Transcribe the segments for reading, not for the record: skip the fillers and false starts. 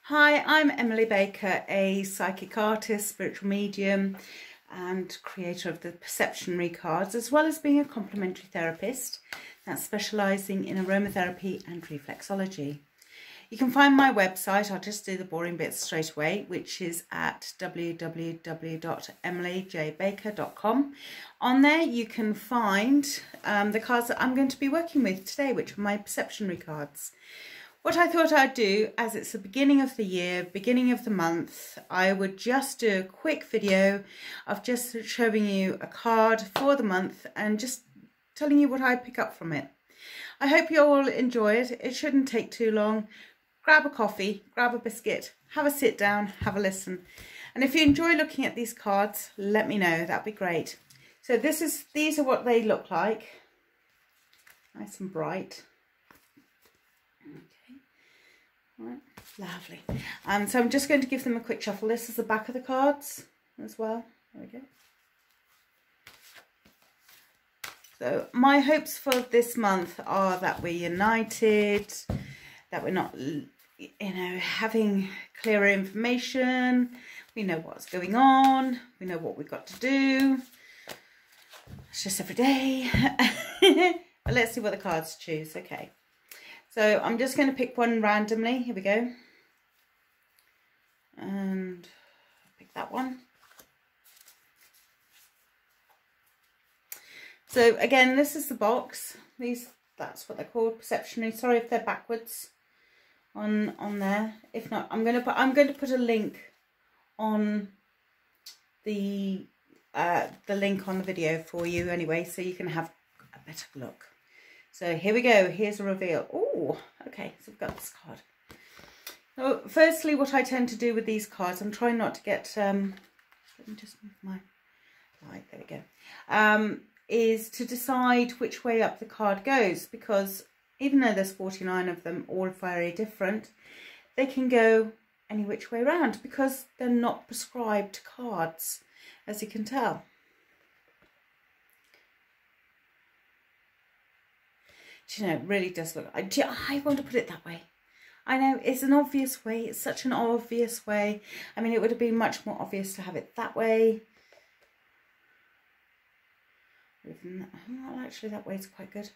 Hi, I'm Emily Baker, a psychic artist, spiritual medium and creator of the Perceptionary cards, as well as being a complementary therapist that's specialising in aromatherapy and reflexology. You can find my website, I'll just do the boring bits straight away, which is at www.emilyjbaker.com. On there you can find the cards that I'm going to be working with today, which are my Perceptionary cards. What I thought I'd do, as it's the beginning of the year, beginning of the month, I would just do a quick video of just showing you a card for the month and just telling you what I pick up from it. I hope you all enjoy it. It shouldn't take too long. Grab a coffee, grab a biscuit, have a sit down, have a listen. And if you enjoy looking at these cards, let me know, that'd be great. So these are what they look like. Nice and bright. Right, lovely. So I'm just going to give them a quick shuffle. This is the back of the cards as well. There we go. So my hopes for this month are that we're united, that we're not, having clearer information. We know what's going on. We know what we've got to do. It's just every day. But let's see what the cards choose. Okay. So I'm just going to pick one randomly. Here we go. And pick that one. So again, this is the box. That's what they're called, Perceptionary. Sorry if they're backwards on there. If not, I'm going to put a link on the link on the video for you anyway, so you can have a better look. So here we go, here's a reveal. Oh, okay, so we've got this card. So firstly, what I tend to do with these cards, I'm trying not to get, let me just move my light, there we go, is to decide which way up the card goes, because even though there's 49 of them, all very different, they can go any which way around because they're not prescribed cards, as you can tell. Do you know, it really does look, I want to put it that way. I know, it's an obvious way, it's such an obvious way. I mean, it would have been much more obvious to have it that way. Well, actually, that way is quite good.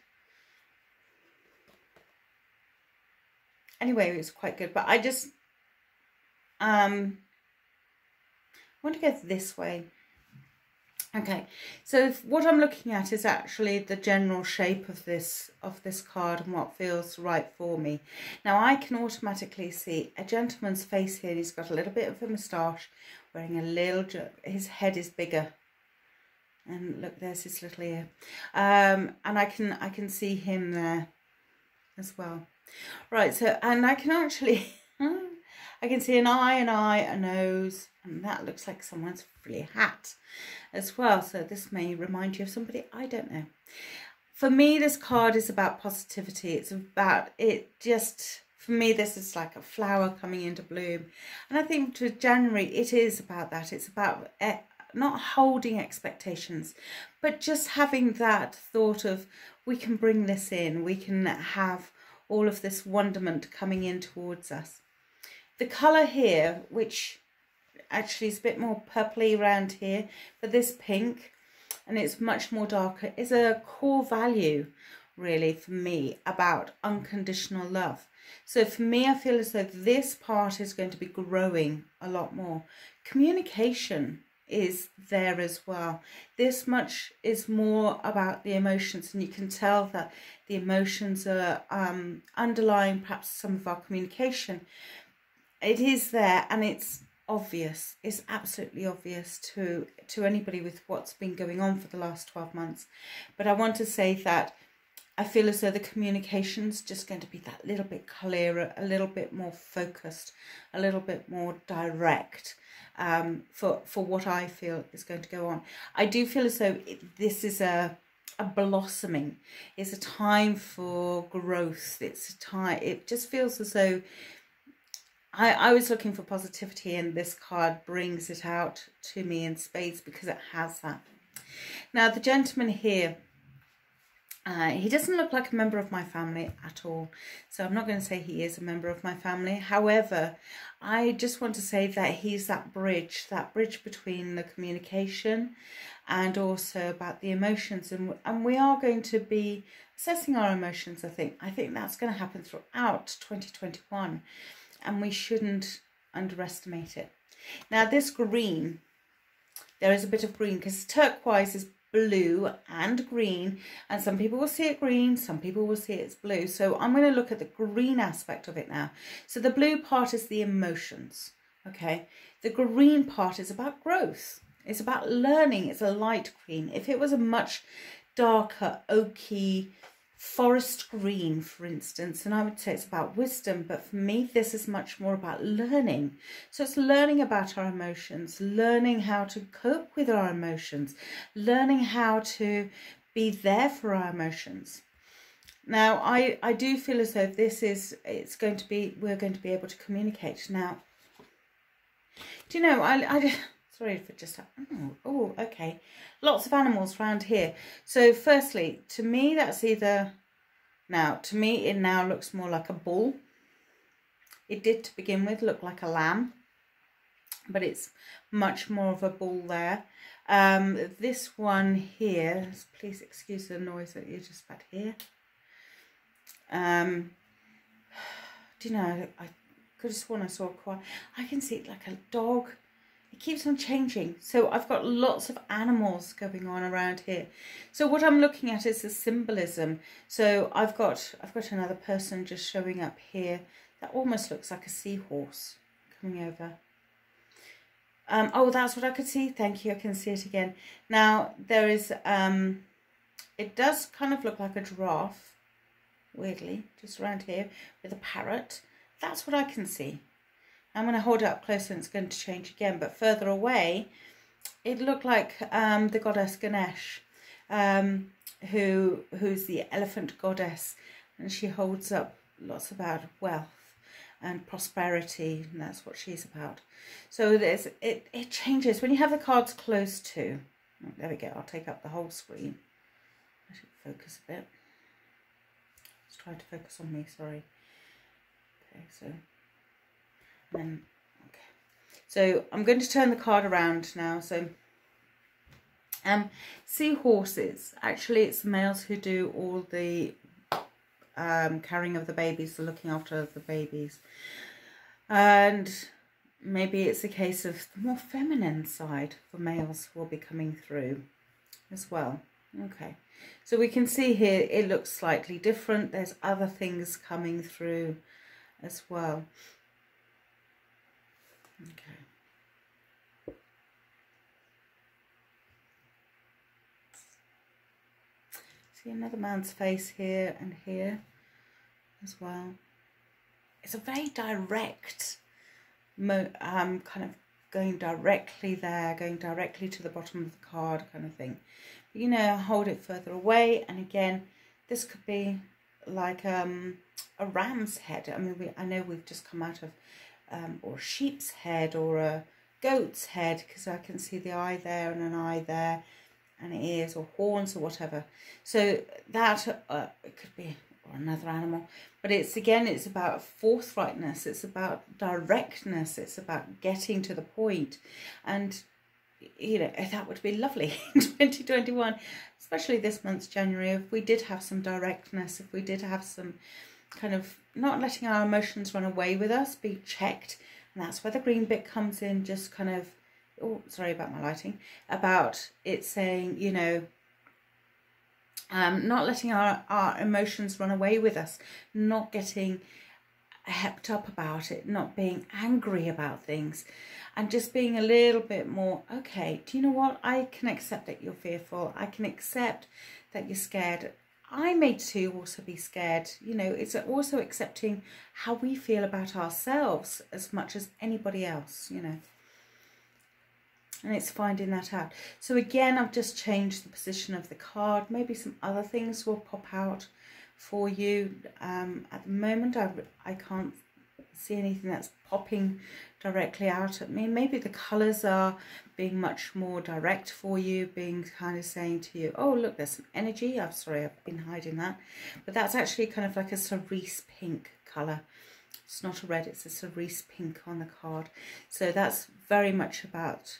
Anyway, it's quite good, but I just want to go this way. Okay, so what I'm looking at is actually the general shape of this card and what feels right for me. Now I can automatically see a gentleman's face here. He's got a little bit of a moustache, wearing a little, his head is bigger. And look, there's his little ear. And I can see him there as well. Right, so, and I can actually, I can see an eye, a nose, and that looks like someone's frilly hat as well. So this may remind you of somebody, I don't know. For me, this card is about positivity. It's about, for me, this is like a flower coming into bloom. And I think to January, it is about that. It's about not holding expectations, but just having that thought of, we can bring this in, we can have all of this wonderment coming in towards us. The colour here, which actually is a bit more purpley around here, but this pink, and it's much more darker, is a core value really for me about unconditional love. So for me, I feel as though this part is going to be growing a lot more. Communication is there as well. This much is more about the emotions, and you can tell that the emotions are underlying perhaps some of our communication. It is there, and it's obvious. It's absolutely obvious to anybody with what's been going on for the last 12 months. But I want to say that I feel as though the communication's just going to be that little bit clearer, a little bit more focused, a little bit more direct for what I feel is going to go on. I do feel as though this is a blossoming. It's a time for growth. It's a time, it just feels as though I was looking for positivity, and this card brings it out to me in spades because it has that. Now the gentleman here, He doesn't look like a member of my family at all, so I'm not going to say he is a member of my family. However, I just want to say that he's that bridge between the communication and also about the emotions, and we are going to be assessing our emotions. I think that's going to happen throughout 2021, and we shouldn't underestimate it. Now, this green, there is a bit of green because turquoise is blue and green, and some people will see it green, some people will see it's blue. So I'm going to look at the green aspect of it now. So the blue part is the emotions, okay? The green part is about growth. It's about learning. It's a light green. If it was a much darker, oaky, forest green, for instance, and I would say it's about wisdom, but for me this is much more about learning. So it's learning about our emotions, learning how to cope with our emotions, learning how to be there for our emotions. Now I do feel as though we're going to be able to communicate. Now, do you know, I sorry for just, oh, okay. Lots of animals around here. So firstly, to me, that's either, to me, it now looks more like a bull. It did to begin with look like a lamb, but it's much more of a bull there. This one here, please excuse the noise that you just about hear. Do you know, I could have sworn I saw a choir. I can see it like a dog. It keeps on changing. So I've got lots of animals going on around here. So what I'm looking at is the symbolism. So I've got another person just showing up here that almost looks like a seahorse coming over. Oh, that's what I could see. Thank you. I can see it again. Now there is, it does kind of look like a giraffe, weirdly, just around here with a parrot. That's what I can see. I'm going to hold it up closer and it's going to change again. But further away, it looked like the goddess Ganesh, who's the elephant goddess. And she holds up lots about wealth and prosperity. And that's what she's about. So it changes. When you have the cards close to, oh, there we go, I'll take up the whole screen. I should focus a bit. Let's try to focus on me, sorry. Okay, so... okay, so I'm going to turn the card around now. So seahorses, actually it's the males who do all the carrying of the babies, the looking after the babies, and maybe it's a case of the more feminine side for males will be coming through as well. Okay, so we can see here it looks slightly different. There's other things coming through as well. Okay. See another man's face here and here as well. It's a very direct, kind of going directly there, going directly to the bottom of the card kind of thing. But, you know, hold it further away, and again, this could be like a ram's head. I mean, I know we've just come out of or a sheep's head or a goat's head, because I can see the eye there and an eye there and ears or horns or whatever. So that it could be or another animal, but it's about forthrightness, it's about directness, it's about getting to the point. And you know, that would be lovely in 2021, especially this month's January, if we did have some directness, if we did have some kind of not letting our emotions run away with us, be checked. And that's where the green bit comes in, just kind of, oh, sorry about my lighting, about it saying, you know, not letting our emotions run away with us, not getting hepped up about it, not being angry about things, and just being a little bit more, okay, do you know what, I can accept that you're fearful, I can accept that you're scared, I may too also be scared. You know, it's also accepting how we feel about ourselves as much as anybody else, you know. And it's finding that out. So again, I've just changed the position of the card. Maybe some other things will pop out for you. At the moment, I can't see anything that's popping directly out at me. Maybe the colours are being much more direct for you, being kind of saying to you, oh look, there's some energy. I'm sorry, I've been hiding that. But that's actually kind of like a cerise pink colour. It's not a red, it's a cerise pink on the card. So that's very much about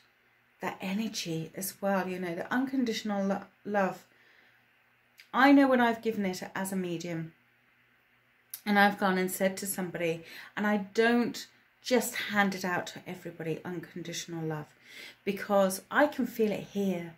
that energy as well, you know, the unconditional love. I know when I've given it as a medium and I've gone and said to somebody, and I don't just hand it out to everybody, unconditional love, because I can feel it here.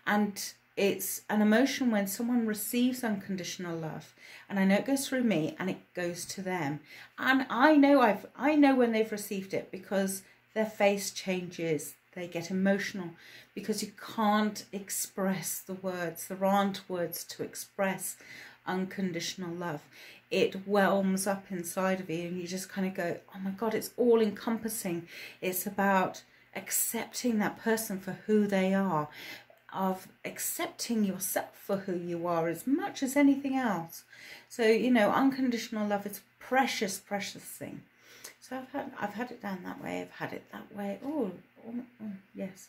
And it's an emotion when someone receives unconditional love, and I know it goes through me and it goes to them. And I know when they've received it, because their face changes, they get emotional, because you can't express the words. There aren't words to express unconditional love. It whelms up inside of you and you just kind of go, oh my God, it's all encompassing. It's about accepting that person for who they are, of accepting yourself for who you are as much as anything else. So, you know, unconditional love is a precious, precious thing. So I've had it down that way, I've had it that way. Oh, yes.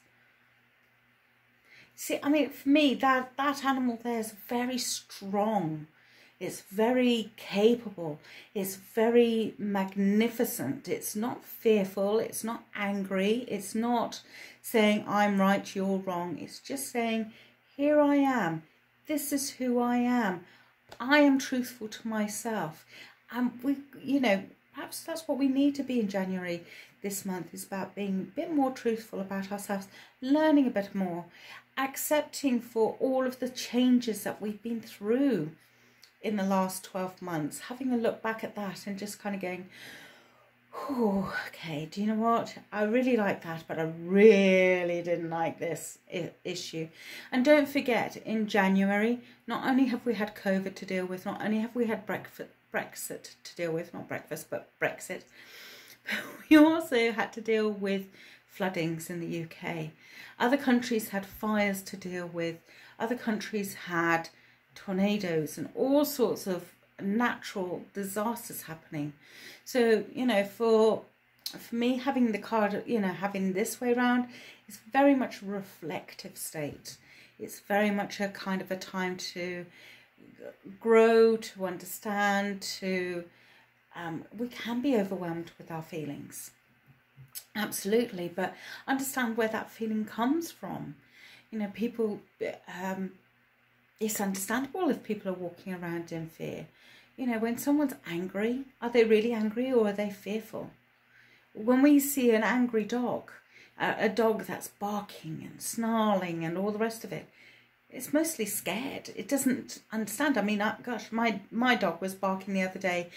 See, I mean, for me, that animal there is very strong. It's very capable. It's very magnificent. It's not fearful. It's not angry. It's not saying, I'm right, you're wrong. It's just saying, here I am. This is who I am. I am truthful to myself. And we, you know, perhaps that's what we need to be in January this month, is about being a bit more truthful about ourselves, learning a bit more, accepting for all of the changes that we've been through in the last 12 months, having a look back at that and just kind of going, oh, okay, do you know what? I really like that, but I really didn't like this issue. And don't forget, in January, not only have we had COVID to deal with, not only have we had Brexit to deal with, not breakfast, but Brexit, but we also had to deal with floodings in the UK. Other countries had fires to deal with. Other countries had tornadoes and all sorts of natural disasters happening. So, you know, for me, having the card, you know, having this way around is very much a reflective state. It's very much a kind of a time to grow, to understand, to we can be overwhelmed with our feelings, absolutely, but understand where that feeling comes from. You know, people, it's understandable if people are walking around in fear. You know, when someone's angry, are they really angry or are they fearful? When we see an angry dog, a dog that's barking and snarling and all the rest of it, it's mostly scared. It doesn't understand. I mean, gosh, my dog was barking the other day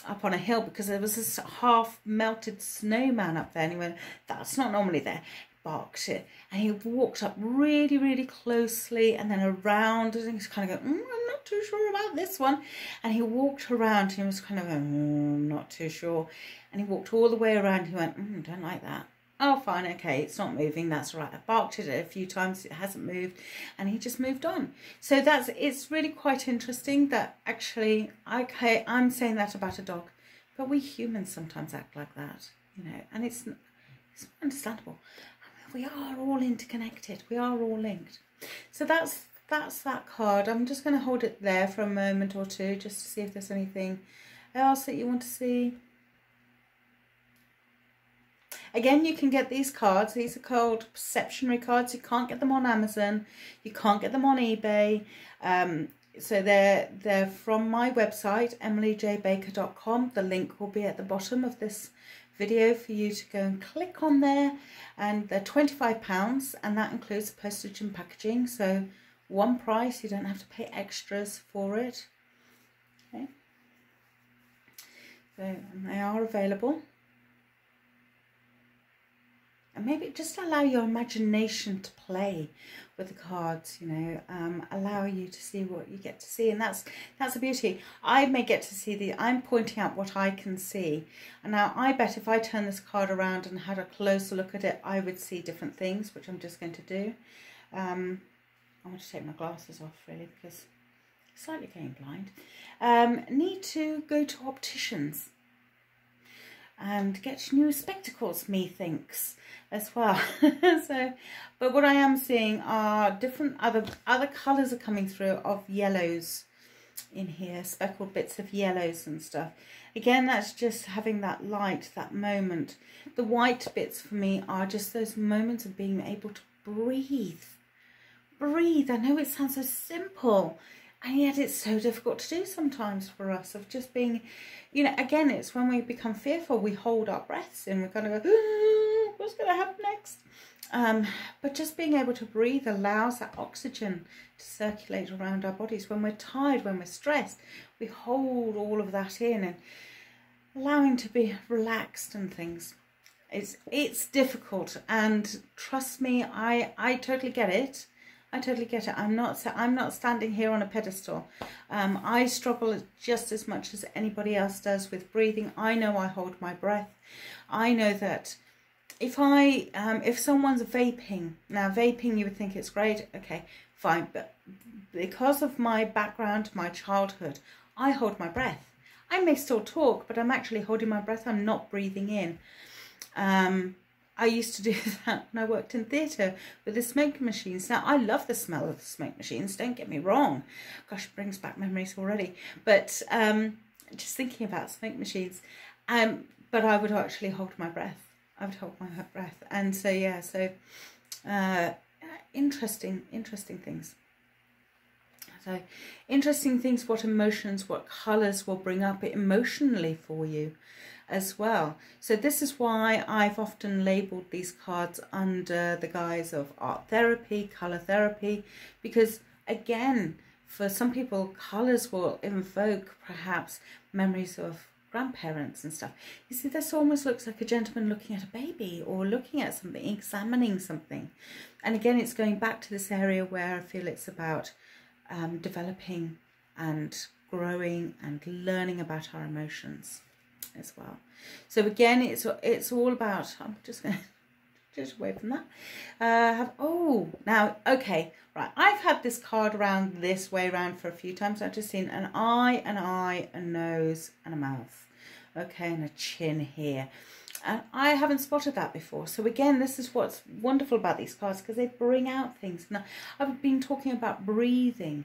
up on a hill because there was this half melted snowman up there, and he went, that's not normally there. Barked it, and he walked up really, really closely and then around, and he's kind of going, I'm not too sure about this one. And he walked around and he was kind of going, I'm not too sure. And he walked all the way around. He went, don't like that. Oh, fine, okay, it's not moving, that's right. I barked at it a few times, it hasn't moved, and he just moved on. So it's really quite interesting that actually, okay, I'm saying that about a dog, but we humans sometimes act like that, you know, and it's understandable. We are all interconnected, we are all linked. So that's that card. I'm just going to hold it there for a moment or two just to see if there's anything else that you want to see. Again, you can get these cards. These are called Perceptionary cards. You can't get them on Amazon. You can't get them on eBay. So they're from my website, emilyjbaker.com. The link will be at the bottom of this video for you to go and click on there. And they're £25, and that includes postage and packaging. So one price. You don't have to pay extras for it. Okay. So they are available. And maybe just allow your imagination to play with the cards, you know, allow you to see what you get to see. And that's the beauty. I may get to see I'm pointing out what I can see. And now I bet if I turn this card around and had a closer look at it, I would see different things, which I'm just going to do. I want to take my glasses off really because I'm slightly getting blind. Need to go to opticians. and get new spectacles, methinks, as well. So, but what I am seeing are different other colours are coming through of yellows in here, speckled bits of yellows and stuff. Again, that's just having that light, that moment. The white bits for me are just those moments of being able to breathe. Breathe. I know it sounds so simple, and yet it's so difficult to do sometimes for us, of just being, you know, again, it's when we become fearful, we hold our breaths in, we're going to go, what's going to happen next? But just being able to breathe allows that oxygen to circulate around our bodies. When we're tired, when we're stressed, we hold all of that in, and allowing to be relaxed and things. It's difficult, and trust me, I totally get it. I totally get it. I'm not standing here on a pedestal. I struggle just as much as anybody else does with breathing. I know I hold my breath. I know that if someone's vaping, now vaping, you would think it's great. Okay, fine. But because of my background, my childhood, I hold my breath. I may still talk, but I'm actually holding my breath. I'm not breathing in. I used to do that when I worked in theatre with the smoke machines. Now, I love the smell of the smoke machines, don't get me wrong. Gosh, it brings back memories already. But just thinking about smoke machines. But I would actually hold my breath. I would hold my breath. And so, yeah, so interesting things. So, interesting things, what emotions, what colours will bring up emotionally for you as well. So this is why I've often labelled these cards under the guise of art therapy, colour therapy, because again, for some people, colours will invoke perhaps memories of grandparents and stuff. You see, this almost looks like a gentleman looking at a baby or looking at something, examining something. And again, it's going back to this area where I feel it's about developing and growing and learning about our emotions as well. So again, it's all about, I'm just going to just away from that. Now, okay, right, I've had this card around this way around for a few times. I've just seen an eye, a nose and a mouth, okay, and a chin here, and I haven't spotted that before. So again, this is what's wonderful about these cards, because they bring out things. Now, I've been talking about breathing,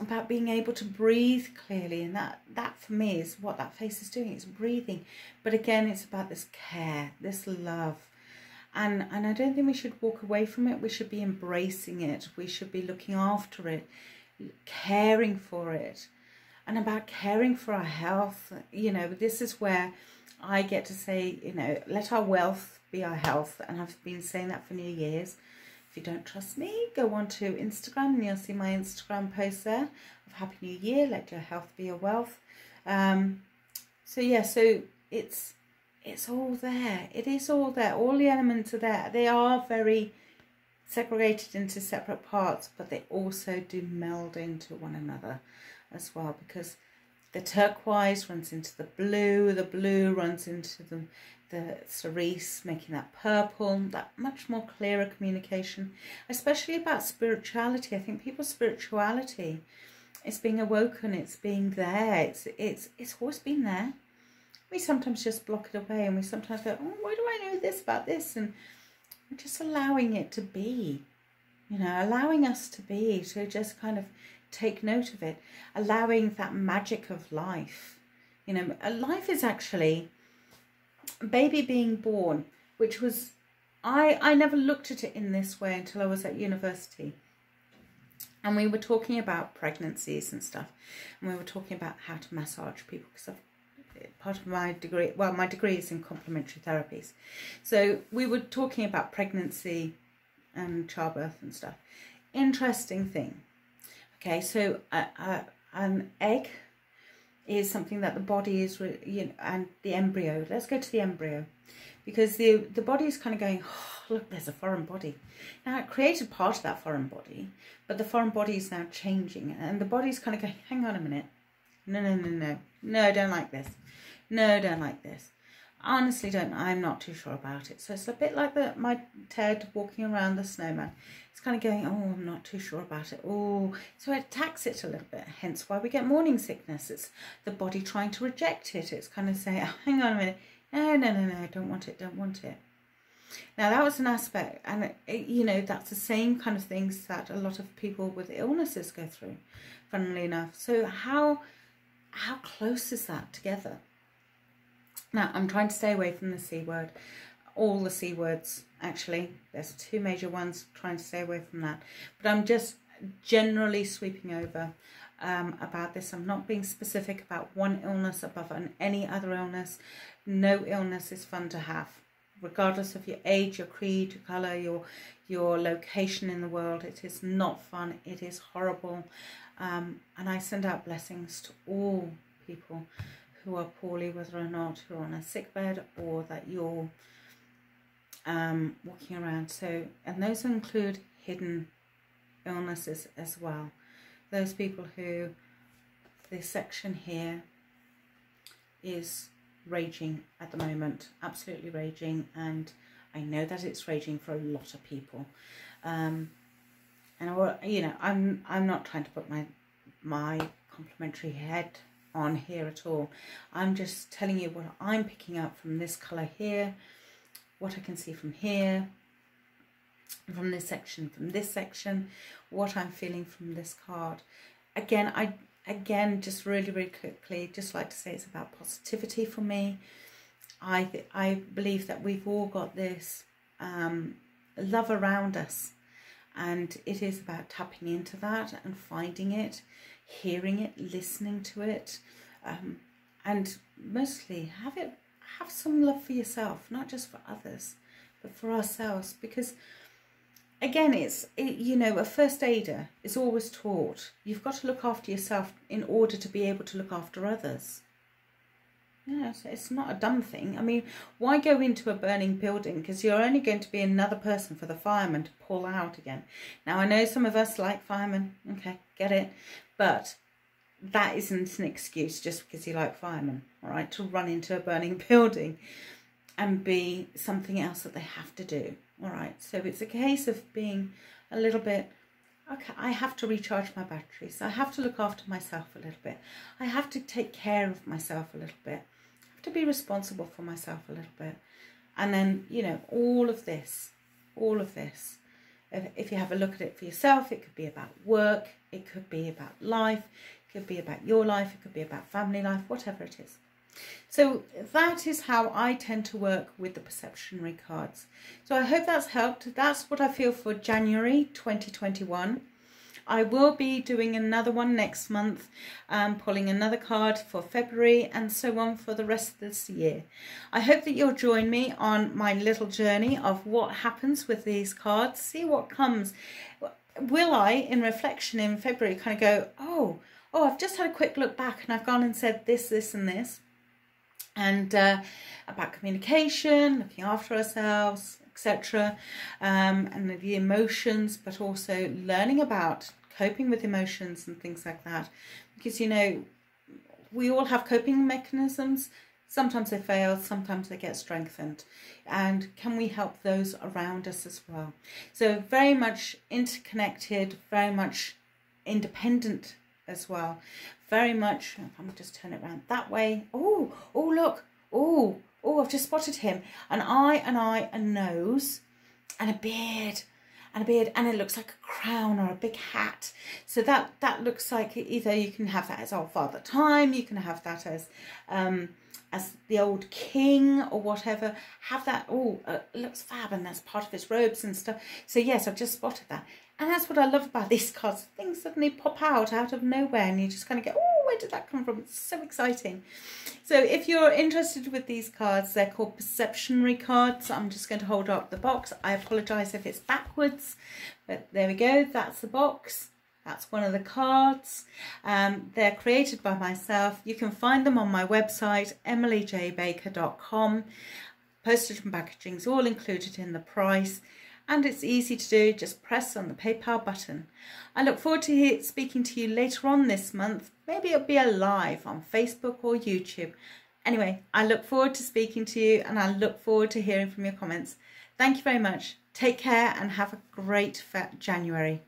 about being able to breathe clearly, and that for me is what that face is doing. It's breathing, but again, it's about this care, this love, and I don't think we should walk away from it. We should be embracing it. We should be looking after it, caring for it, and about caring for our health. You know, this is where I get to say, you know, let our wealth be our health, and I've been saying that for New Year's. If you don't trust me, go on to Instagram and you'll see my Instagram post there of Happy New Year, let your health be your wealth. So yeah, so it's all there. It is all there. All the elements are there. They are very segregated into separate parts, but they also do meld into one another as well, because the turquoise runs into the blue runs into the cerise, making that purple, that much more clearer communication, especially about spirituality. I think people's spirituality is being awoken, it's being there, it's always been there. We sometimes just block it away, and we sometimes go, oh, why do I know this about this? And we're just allowing it to be, you know, allowing us to be, to just kind of take note of it, allowing that magic of life. You know, life is actually baby being born, which was, I never looked at it in this way until I was at university, and we were talking about pregnancies and stuff, and we were talking about how to massage people, because part of my degree, well, my degree is in complementary therapies, so we were talking about pregnancy and childbirth and stuff. Interesting thing. Okay, so an egg is something that the body is, you know, and the embryo. Let's go to the embryo, because the body is kind of going, oh, look, there's a foreign body. Now, it created part of that foreign body, but the foreign body is now changing, and the body's kind of going, hang on a minute, no, I don't like this, no, don't like this. Honestly, don't. I'm not too sure about it. So it's a bit like my Ted walking around the snowman. It's kind of going, oh, I'm not too sure about it. Oh, so it attacks it a little bit. Hence why we get morning sickness. It's the body trying to reject it. It's kind of saying, oh, hang on a minute. No, no, no, no, don't want it, don't want it. Now that was an aspect, and you know, that's the same kind of things that a lot of people with illnesses go through, funnily enough. So how close is that together? Now I'm trying to stay away from the C word, all the C words actually. There's two major ones, trying to stay away from that. But I'm just generally sweeping over about this. I'm not being specific about one illness above any other illness. No illness is fun to have, regardless of your age, your creed, your colour, your location in the world. It is not fun. It is horrible. And I send out blessings to all people who are poorly, whether or not you're on a sick bed or that you're walking around. So, and those include hidden illnesses as well. Those people who, this section here is raging at the moment, absolutely raging, and I know that it's raging for a lot of people. And you know, I'm not trying to put my complimentary head on here at all. I'm just telling you what I'm picking up from this colour here, what I can see from here, from this section, what I'm feeling from this card. Again, just really quickly, just like to say it's about positivity for me. I believe that we've all got this love around us, and it is about tapping into that and finding it, hearing it, listening to it, and mostly have some love for yourself, not just for others, but for ourselves. Because again, you know, a first aider is always taught you've got to look after yourself in order to be able to look after others. Yeah, it's not a dumb thing. I mean, why go into a burning building? Because you're only going to be another person for the fireman to pull out again. Now, I know some of us like firemen. Okay, get it. But that isn't an excuse just because you like firemen, all right, to run into a burning building and be something else that they have to do. All right, so it's a case of being a little bit, okay, I have to recharge my batteries. I have to look after myself a little bit. I have to take care of myself a little bit. I have to be responsible for myself a little bit. And then, you know, all of this, if you have a look at it for yourself, it could be about work, it could be about life, it could be about your life, it could be about family life, whatever it is. So that is how I tend to work with the Perceptionary cards. So I hope that's helped. That's what I feel for January 2021. I will be doing another one next month, pulling another card for February, and so on for the rest of this year. I hope that you'll join me on my little journey of what happens with these cards, see what comes. Will I, in reflection in February, kind of go, oh, I've just had a quick look back and I've gone and said this, this and this. And about communication, looking after ourselves, etc. And the emotions, but also learning about coping with emotions and things like that. Because, you know, we all have coping mechanisms. Sometimes they fail, sometimes they get strengthened. And can we help those around us as well? So very much interconnected, very much independent as well. Very much, I'm just turn it around that way. Oh, look. Oh, I've just spotted him. An eye, a nose, and a beard. And it looks like a crown or a big hat. So that looks like either you can have that as Old Father Time, you can have that as the old king or whatever. Have that, it looks fab, and that's part of his robes and stuff. So yes, I've just spotted that. And that's what I love about these cards. Things suddenly pop out of nowhere and you just kind of go, oh, where did that come from? It's so exciting. So if you're interested with these cards, they're called Perceptionary cards. I'm just going to hold up the box. I apologise if it's backwards, but there we go. That's the box. That's one of the cards. They're created by myself. You can find them on my website, emilyjbaker.com. Postage and packaging is all included in the price. And it's easy to do, just press on the PayPal button. I look forward to speaking to you later on this month. Maybe it'll be a live on Facebook or YouTube. Anyway, I look forward to speaking to you, and I look forward to hearing from your comments. Thank you very much. Take care and have a great January.